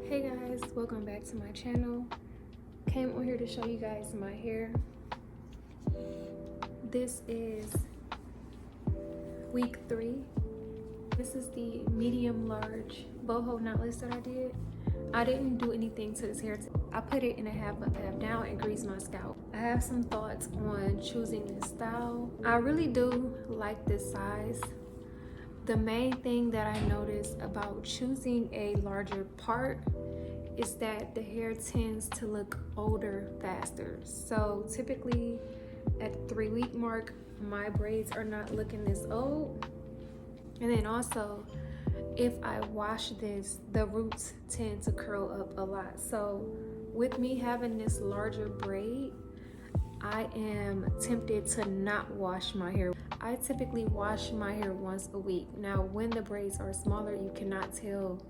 Hey guys, welcome back to my channel. Came on here to show you guys my hair. This is week 3. This is the medium large boho knotless that I did. I didn't do anything to this hair. I put it in a half up, half down and greased my scalp. I have some thoughts on choosing this style. I really do like this size. The main thing that I noticed about choosing a larger part is that the hair tends to look older faster. So typically at the 3-week mark, my braids are not looking this old. And then also, if I wash this, the roots tend to curl up a lot. So with me having this larger braid, I am tempted to not wash my hair. I typically wash my hair once a week. Now, when the braids are smaller, you cannot tell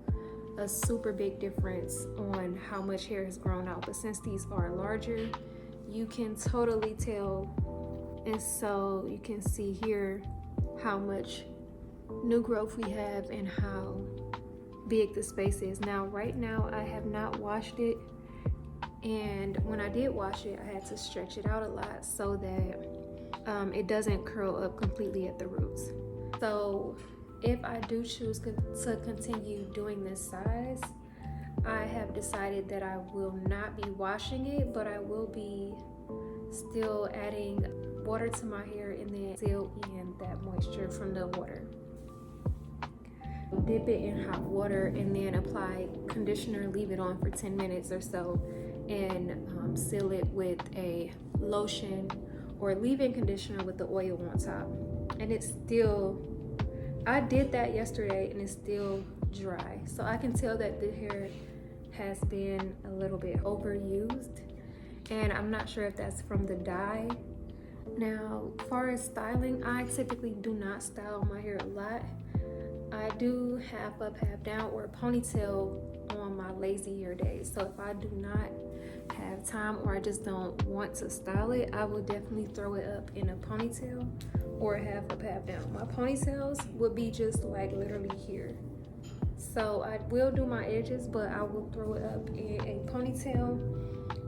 a super big difference on how much hair has grown out. But since these are larger, you can totally tell. And so you can see here how much new growth we have and how big the space is. Now, right now, I have not washed it. And when I did wash it, I had to stretch it out a lot so that it doesn't curl up completely at the roots. So if I do choose to continue doing this size, I have decided that I will not be washing it, but I will be still adding water to my hair and then seal in that moisture from the water. Dip it in hot water and then apply conditioner, leave it on for 10 minutes or so, and seal it with a lotion or leave-in conditioner with the oil on top. And it's still, I did that yesterday and it's still dry. So I can tell that the hair has been a little bit overused, and I'm not sure if that's from the dye. Now, as far as styling, I typically do not style my hair a lot. I do half up, half down, or a ponytail on my lazy hair days. So if I do not have time or I just don't want to style it, I will definitely throw it up in a ponytail or a half up, half down. My ponytails would be just like literally here. So I will do my edges, but I will throw it up in a ponytail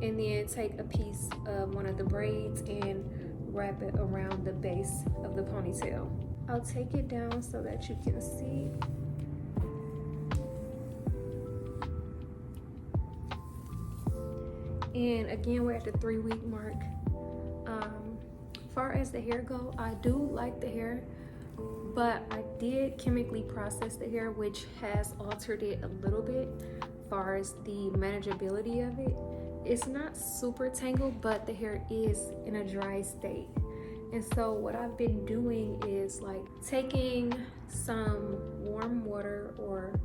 and then take a piece of one of the braids and wrap it around the base of the ponytail. I'll take it down so that you can see. And again, we're at the 3-week mark. Far as the hair go, I do like the hair, but I did chemically process the hair, which has altered it a little bit far as the manageability of it. It's not super tangled, but the hair is in a dry state. And so what I've been doing is like taking some warm water or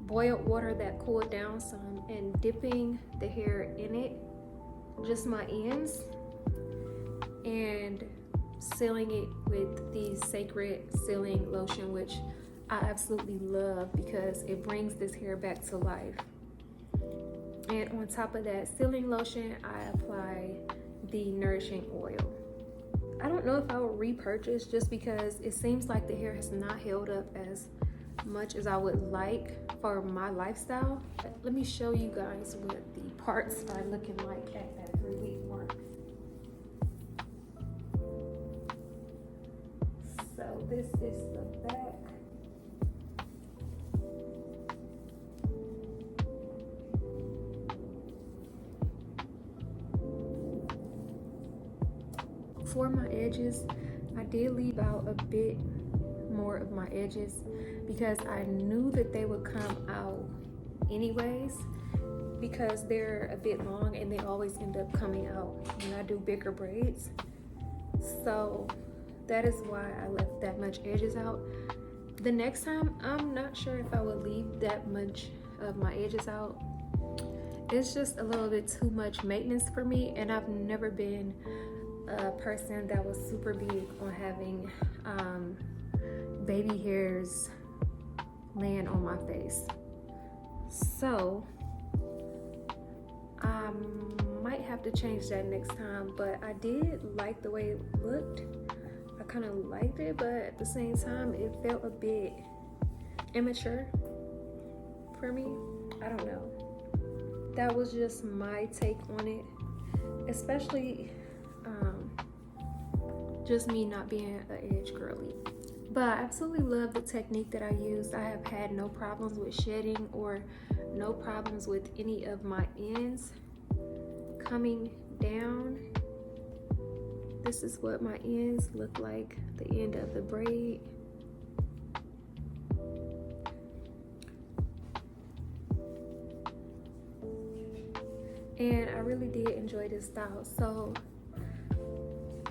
boiled water that cooled down some and dipping the hair in it, just my ends, and sealing it with the Sacred Sealing Lotion, which I absolutely love because it brings this hair back to life. And on top of that sealing lotion, I apply the nourishing oil. I don't know if I will repurchase just because it seems like the hair has not held up as much as I would like for my lifestyle. Let me show you guys what the parts are looking like at that 3-week mark. So this is the back. For my edges, I did leave out a bit more of my edges because I knew that they would come out anyways because they're a bit long and they always end up coming out when I do bigger braids. So that is why I left that much edges out. The next time, I'm not sure if I would leave that much of my edges out. It's just a little bit too much maintenance for me, and I've never been a person that was super big on having baby hairs laying on my face. So I might have to change that next time, but I did like the way it looked. I kind of liked it, but at the same time it felt a bit immature for me. I don't know. that was just my take on it, especially just me not being an edge girly. But I absolutely love the technique that I used. I have had no problems with shedding or no problems with any of my ends coming down. This is what my ends look like, the end of the braid. And I really did enjoy this style. So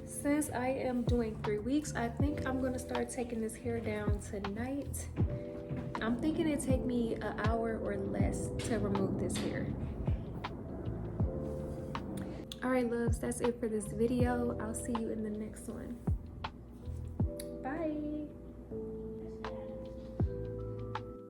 since I am doing 3 weeks, I think I'm gonna start taking this hair down tonight. I'm thinking it'd take me an hour or less to remove this hair. All right, loves, that's it for this video. I'll see you in the next one. Bye.